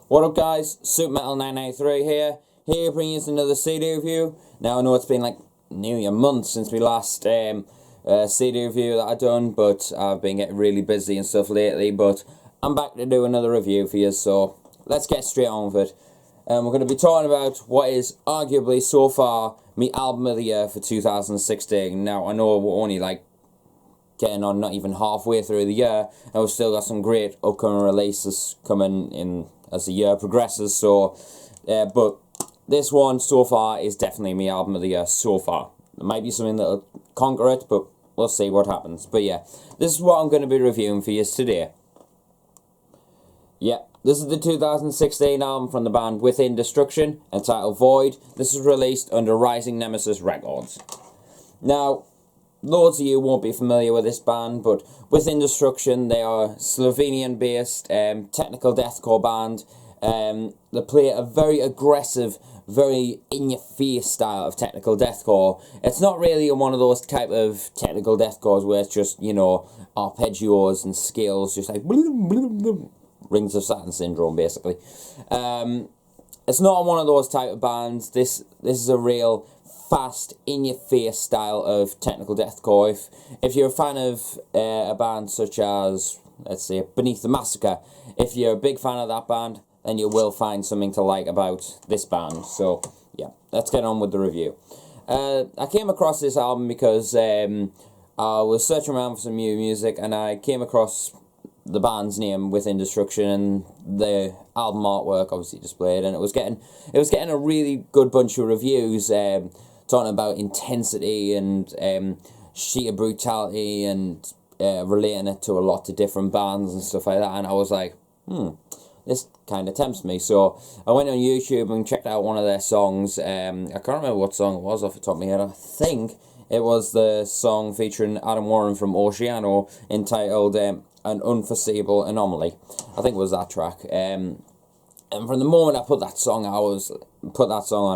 What up guys, ThatzNOTmetal983 here bringing you another CD review. Now I know it's been like nearly a month since my last CD review that I've done, but I've been getting really busy and stuff lately, but I'm back to do another review for you, so let's get straight on with it. We're going to be talking about what is arguably so far my album of the year for 2016. Now I know we're only like getting on not even halfway through the year, and we've still got some great upcoming releases coming in as the year progresses, so but this one so far is definitely my album of the year so far. There might be something that'll conquer it, but we'll see what happens. But yeah, this is what I'm going to be reviewing for you today. Yeah, this is the 2016 album from the band Within Destruction, entitled Void. This is released under Rising Nemesis Records. Now, loads of you won't be familiar with this band, but Within Destruction, they are a Slovenian-based technical deathcore band. They play a very aggressive, very in-your-face style of technical deathcore. It's not really one of those type of technical deathcores where it's just, you know, arpeggios and scales, just like bloom, bloom, bloom. Rings of Saturn syndrome, basically. It's not one of those type of bands. This is a real fast, in-your-face style of technical deathcore. If you're a fan of a band such as, let's say, Beneath the Massacre, if you're a big fan of that band, then you will find something to like about this band. So, yeah, let's get on with the review. I came across this album because I was searching around for some new music, and I came across the band's name Within Destruction, and the album artwork obviously displayed, and it was getting a really good bunch of reviews talking about intensity and sheer brutality and relating it to a lot of different bands and stuff like that, and I was like, this kind of tempts me. So I went on YouTube and checked out one of their songs. I can't remember what song it was off the top of my head. I think it was the song featuring Adam Warren from Oceano, entitled An Unforeseeable Anomaly. I think it was that track. And from the moment I put that song on,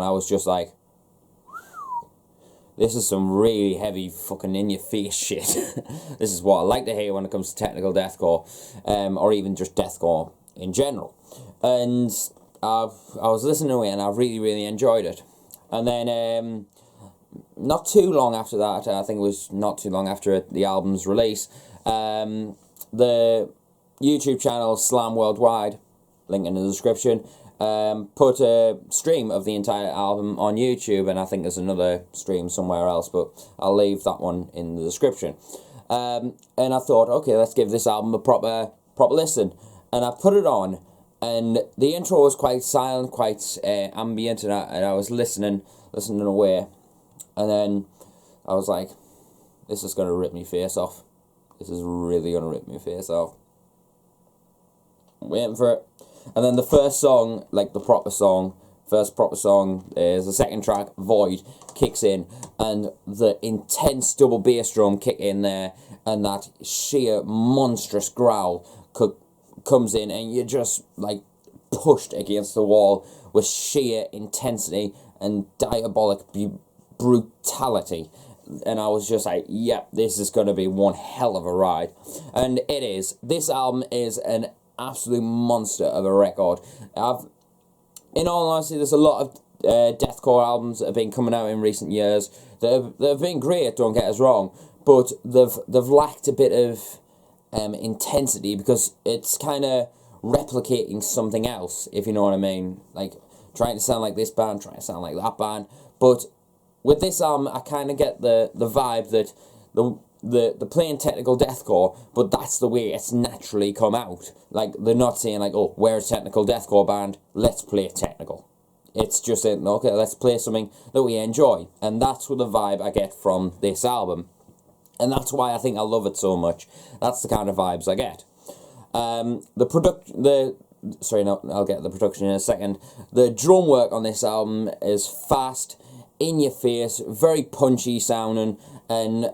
I was just like, this is some really heavy fucking in-your-face shit. This is what I like to hear when it comes to technical deathcore, or even just deathcore in general. And I was listening to it, and I really, really enjoyed it. And then not too long after that, I think it was not too long after the album's release, the YouTube channel Slam Worldwide, link in the description, put a stream of the entire album on YouTube, and I think there's another stream somewhere else, but I'll leave that one in the description. And I thought, okay, let's give this album a proper listen. And I put it on, and the intro was quite silent, quite ambient, and I was listening away, and then I was like, this is going to rip me face off. This is really going to rip me face off. I'm waiting for it. And then the first song, like the first proper song, is the second track, Void, kicks in, and the intense double bass drum kick in there, and that sheer monstrous growl comes in, and you're just like pushed against the wall with sheer intensity and diabolic brutality. And I was just like, yep, this is going to be one hell of a ride. And it is. This album is an absolute monster of a record. In all honesty, there's a lot of deathcore albums that have been coming out in recent years that have been great, don't get us wrong, but they've lacked a bit of intensity, because it's kind of replicating something else, if you know what I mean. Like, trying to sound like this band, trying to sound like that band. But with this album, I kind of get the vibe that the playing technical deathcore, but that's the way it's naturally come out. Like, they're not saying like, oh, we're a technical deathcore band, let's play technical. It's just saying, okay, let's play something that we enjoy. And that's what the vibe I get from this album. And that's why I think I love it so much. That's the kind of vibes I get. I'll get the production in a second. The drum work on this album is fast, in your face, very punchy sounding, and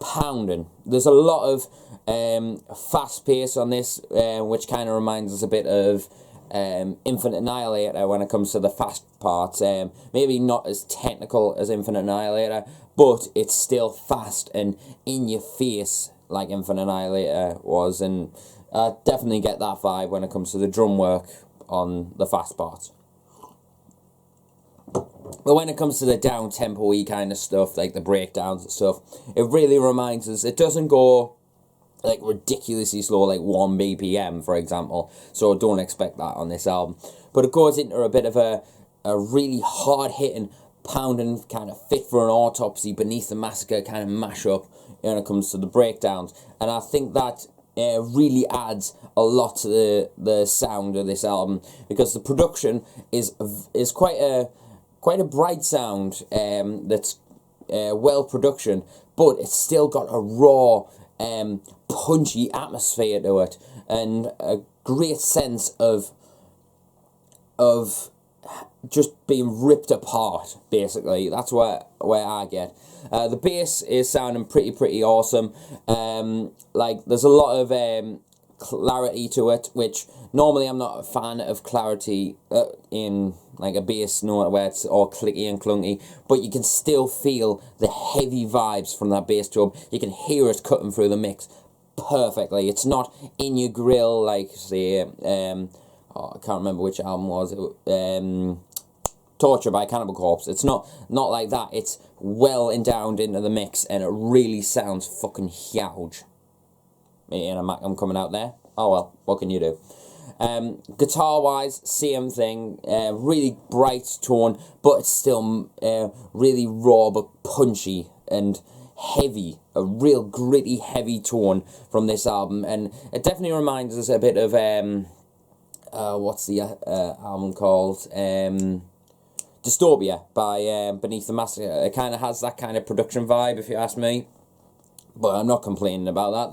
pounding. There's a lot of fast pace on this, which kind of reminds us a bit of Infinite Annihilator when it comes to the fast parts. Maybe not as technical as Infinite Annihilator, but it's still fast and in your face like Infinite Annihilator was, and I definitely get that vibe when it comes to the drum work on the fast parts. But when it comes to the down-tempo-y kind of stuff, like the breakdowns and stuff, it really reminds us, it doesn't go like ridiculously slow, like 1 BPM, for example, so don't expect that on this album. But it goes into a bit of a really hard-hitting, pounding, kind of fit for an autopsy, Beneath the Massacre kind of mashup when it comes to the breakdowns. And I think that really adds a lot to the sound of this album, because the production is quite a bright sound, that's well production, but it's still got a raw, punchy atmosphere to it, and a great sense of just being ripped apart, basically. That's where I get. The bass is sounding pretty awesome. Like, there's a lot of clarity to it, which normally I'm not a fan of clarity in like a bass note where it's all clicky and clunky, but you can still feel the heavy vibes from that bass drum. You can hear it cutting through the mix perfectly. It's not in your grill like, say, I can't remember which album was it, Torture by Cannibal Corpse. It's not like that. It's well endowed into the mix, and it really sounds fucking huge. And I'm coming out there. Oh well, what can you do? Guitar wise, same thing. Really bright tone, but it's still really raw but punchy and heavy. A real gritty, heavy tone from this album, and it definitely reminds us a bit of what's the album called? Dystopia by Beneath the Massacre. It kind of has that kind of production vibe, if you ask me. But I'm not complaining about that.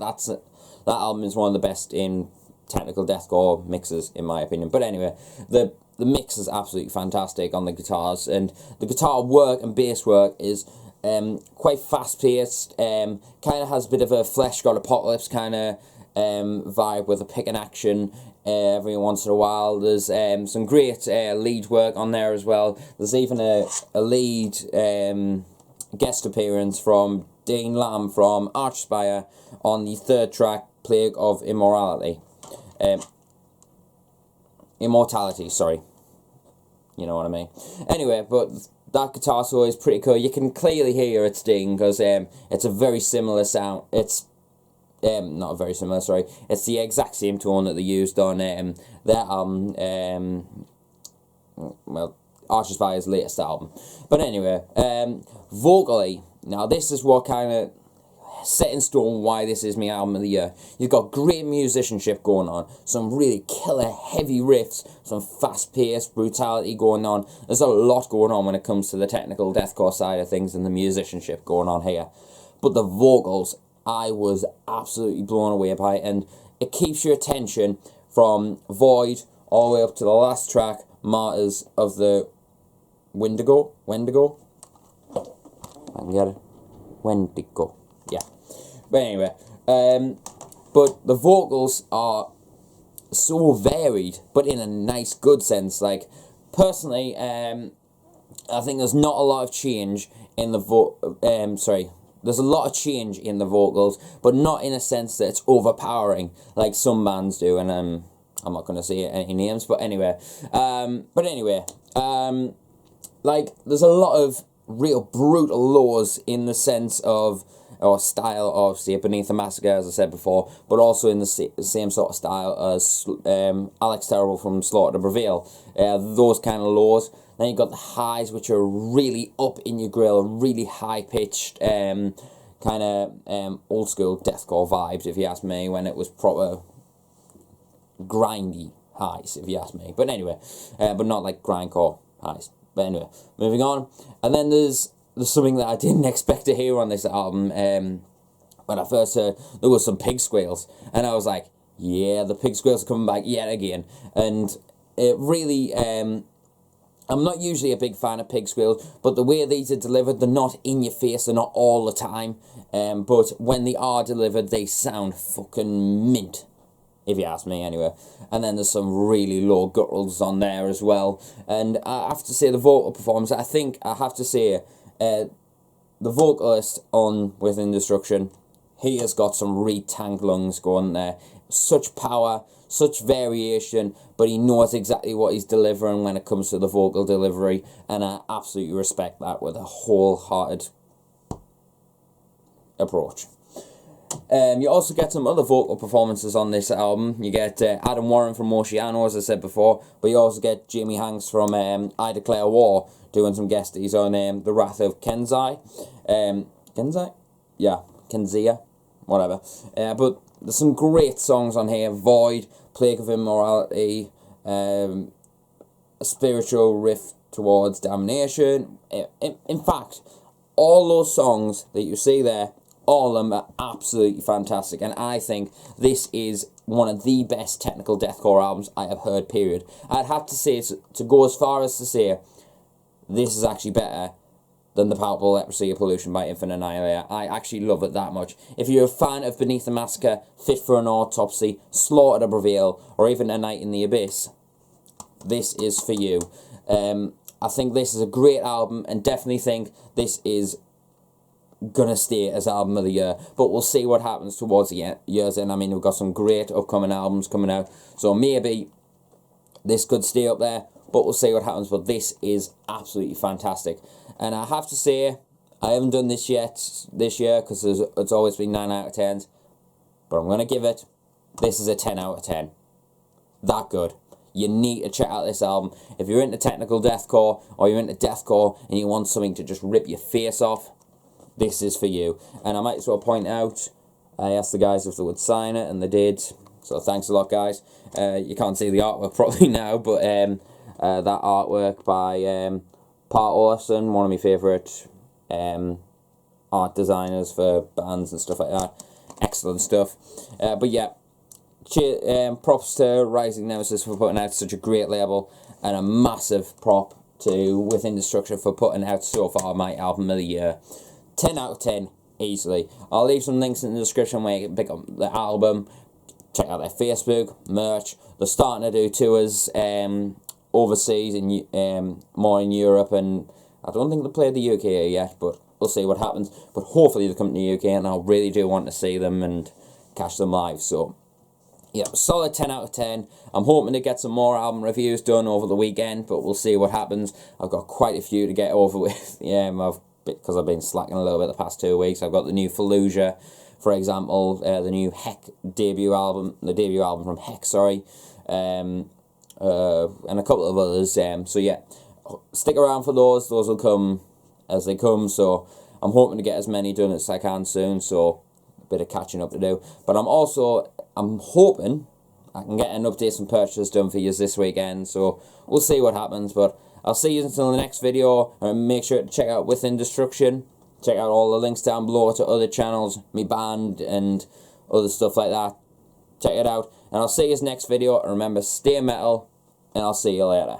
That album is one of the best in technical deathcore mixes, in my opinion. But anyway, the mix is absolutely fantastic on the guitars, and the guitar work and bass work is quite fast-paced, kind of has a bit of a Flesh God Apocalypse kind of vibe with a pick and action every once in a while. There's some great lead work on there as well. There's even a lead guest appearance from Dean Lamb from Archspire on the third track, Plague of Immortality, sorry. You know what I mean. Anyway, but that guitar solo is pretty cool. You can clearly hear it sting, because it's a very similar sound. It's not very similar, sorry. It's the exact same tone that they used on their album, well, Archspire's latest album. But anyway, vocally, now this is what kind of set in stone why this is my album of the year. You've got great musicianship going on, some really killer heavy riffs, some fast-paced brutality going on. There's a lot going on when it comes to the technical deathcore side of things and the musicianship going on here. But the vocals, I was absolutely blown away by it, and it keeps your attention from Void all the way up to the last track, Martyrs of the Wendigo. I can get it. Wendigo. Yeah. But anyway, but the vocals are so varied, but in a nice, good sense. Like, personally, I think there's not a lot of change in the there's a lot of change in the vocals, but not in a sense that it's overpowering like some bands do, and I'm not going to say any names, but anyway, like, there's a lot of real brutal lows in the sense of, or style of, say, Beneath the Massacre, as I said before, but also in the same sort of style as Alex Terrible from Slaughter to Prevail, those kind of lows. Then you've got the highs, which are really up in your grill, really high-pitched, kind of old-school deathcore vibes, if you ask me, when it was proper grindy highs, if you ask me. But anyway, but not like grindcore highs. But anyway, moving on. And then there's something that I didn't expect to hear on this album. When I first heard, there was some pig squeals, and I was like, yeah, the pig squeals are coming back yet again. And it really, I'm not usually a big fan of pig squeals, but the way these are delivered, they're not in your face, they're not all the time, but when they are delivered, they sound fucking mint, if you ask me, anyway. And then there's some really low gutturals on there as well. And I have to say, the vocal performance, I think I have to say, the vocalist on Within Destruction, he has got some re-tank lungs going there. Such power, such variation, but he knows exactly what he's delivering when it comes to the vocal delivery, and I absolutely respect that with a wholehearted approach. You also get some other vocal performances on this album. You get Adam Warren from Oceano, as I said before, but you also get Jamie Hanks from I Declare War doing some guesties on The Wrath of Kenzai. Kenzai? Yeah, Kenzia, whatever. But there's some great songs on here. Void, Plague of Immorality, a spiritual riff towards damnation. In fact, all those songs that you see there, all of them are absolutely fantastic, and I think this is one of the best technical deathcore albums I have heard, period. I'd have to say, to go as far as to say, this is actually better than The Palpable Leprosy of Pollution by Infidelamsterdam. I actually love it that much. If you're a fan of Beneath the Massacre, Fit for an Autopsy, Slaughter to Prevail, or even A Night in the Abyss, this is for you. I think this is a great album, and definitely think this is gonna stay as album of the year, but we'll see what happens towards the year's end. I mean, we've got some great upcoming albums coming out, so maybe this could stay up there, but we'll see what happens. But this is absolutely fantastic, and I have to say, I haven't done this yet this year because it's always been 9 out of 10, but I'm gonna give it, this is a 10 out of 10. That good. You need to check out this album. If you're into technical deathcore, or you're into deathcore and you want something to just rip your face off, this is for you. And I might as well point out, I asked the guys if they would sign it, and they did. So thanks a lot, guys. You can't see the artwork probably now, but that artwork by PaulWWilson, one of my favourite art designers for bands and stuff like that. Excellent stuff. But yeah, props to Rising Nemesis for putting out such a great label, and a massive prop to Within Destruction for putting out so far my album of the year. 10 out of 10, easily. I'll leave some links in the description where you can pick up the album, check out their Facebook, merch. They're starting to do tours overseas, and more in Europe, and I don't think they played the UK yet, but we'll see what happens. But hopefully they come to the UK, and I really do want to see them and catch them live. So yeah, solid 10 out of 10. I'm hoping to get some more album reviews done over the weekend, but we'll see what happens. I've got quite a few to get over with. Because I've been slacking a little bit the past 2 weeks. I've got the new Fallujah, for example, the new Heck debut album, the debut album from Heck, sorry, and a couple of others. So yeah, stick around for those. Those will come as they come. So I'm hoping to get as many done as I can soon. So a bit of catching up to do. But I'm hoping I can get an update and purchases done for you this weekend. So we'll see what happens. But I'll see you until the next video, and make sure to check out Within Destruction. Check out all the links down below to other channels, me band, and other stuff like that. Check it out, and I'll see you next video, and remember, stay metal, and I'll see you later.